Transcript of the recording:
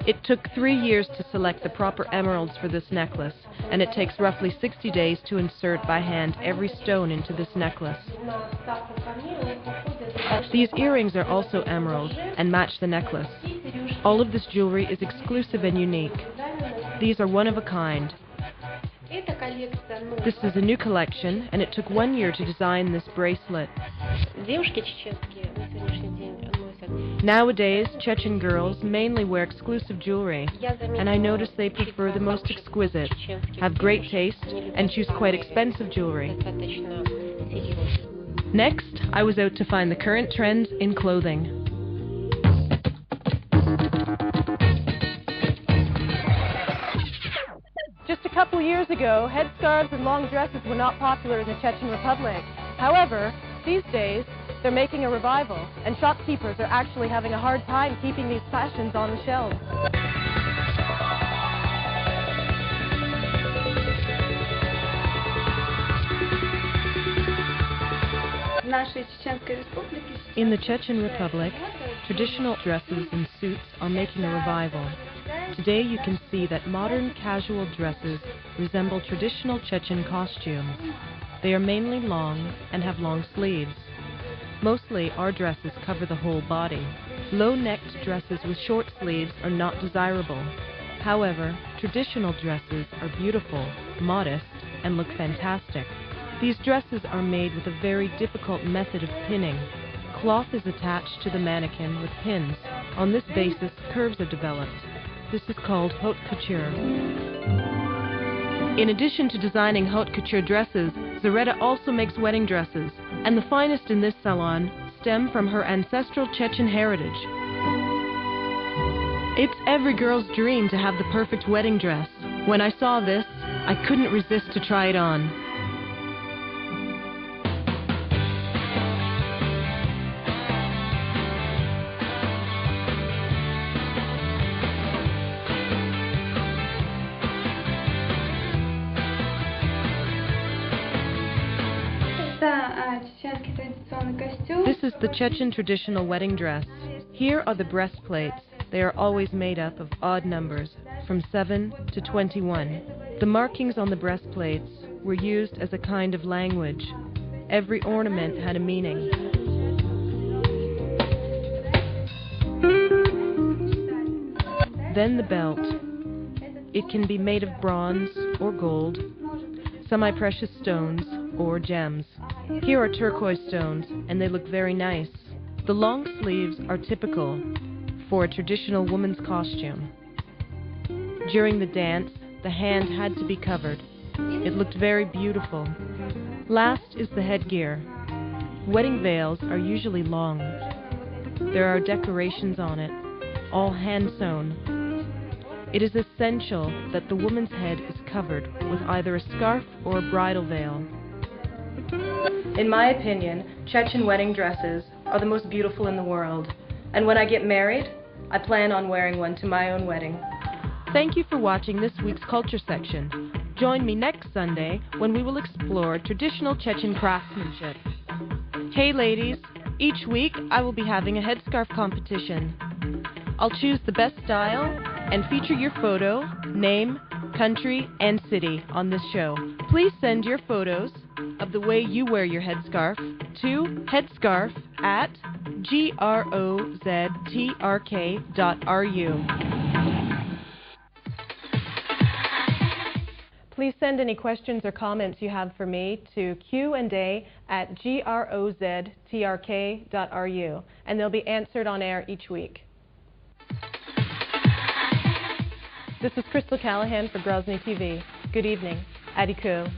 It took 3 years to select the proper emeralds for this necklace, and it takes roughly 60 days to insert by hand every stone into this necklace. These earrings are also emerald and match the necklace. All of this jewelry is exclusive and unique. These are one of a kind. This is a new collection, and it took 1 year to design this bracelet. Nowadays, Chechen girls mainly wear exclusive jewelry, and I notice they prefer the most exquisite, have great taste, and choose quite expensive jewelry. Next, I was out to find the current trends in clothing. Just a couple years ago, headscarves and long dresses were not popular in the Chechen Republic. However, these days, they're making a revival, and shopkeepers are actually having a hard time keeping these fashions on the shelves. In the Chechen Republic, traditional dresses and suits are making a revival. Today you can see that modern casual dresses resemble traditional Chechen costumes. They are mainly long and have long sleeves. Mostly our dresses cover the whole body. Low-necked dresses with short sleeves are not desirable. However, traditional dresses are beautiful, modest, and look fantastic. These dresses are made with a very difficult method of pinning. Cloth is attached to the mannequin with pins. On this basis, curves are developed. This is called haute couture. In addition to designing haute couture dresses, Zareta also makes wedding dresses, and the finest in this salon stem from her ancestral Chechen heritage. It's every girl's dream to have the perfect wedding dress. When I saw this, I couldn't resist to try it on. This is the Chechen traditional wedding dress. Here are the breastplates. They are always made up of odd numbers, from 7 to 21. The markings on the breastplates were used as a kind of language. Every ornament had a meaning. Then the belt. It can be made of bronze or gold, semi-precious stones, or gems. Here are turquoise stones, and they look very nice. The long sleeves are typical for a traditional woman's costume. During the dance, the hand had to be covered. It looked very beautiful. Last is the headgear. Wedding veils are usually long. There are decorations on it, all hand-sewn. It is essential that the woman's head is covered with either a scarf or a bridal veil. In my opinion, Chechen wedding dresses are the most beautiful in the world, and when I get married, I plan on wearing one to my own wedding. Thank you for watching this week's Culture Section. Join me next Sunday when we will explore traditional Chechen craftsmanship. Hey ladies, each week I will be having a headscarf competition. I'll choose the best style and feature your photo, name, country, and city on this show. Please send your photos of the way you wear your headscarf to headscarf@groztrk.ru. Please send any questions or comments you have for me to q&a@groztrk.ru, and they'll be answered on air each week. This is Chrystal Callahan for Grozny TV. Good evening. Adiku.